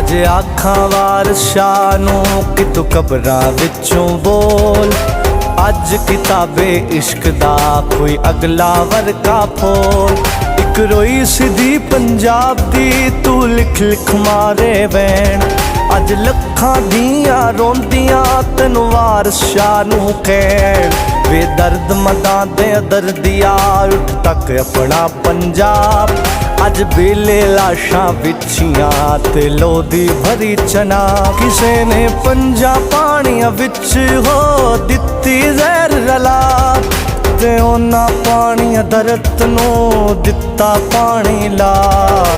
अज आखां वारिस शाह नूं कि तू कबरां विचों बोल। अज किताबे इश्क दा कोई अगला वर्का फोल। इक रोई सिधी पंजाब दी तू लिख लिख मारे वैन। अज लखां दियां रोंदियां तैनूं वारिस शाह नूं कहण। वे दर्द मदां दे दर्दिया उठ तक अपना पंजाब। अज बेले लाशां विछियां ते लोदी भरी चना। किसे ने पंजा पानियां विच हो दित्ती जहर रला ते उन्हां पानियां दरत नूं दित्ता पानी ला।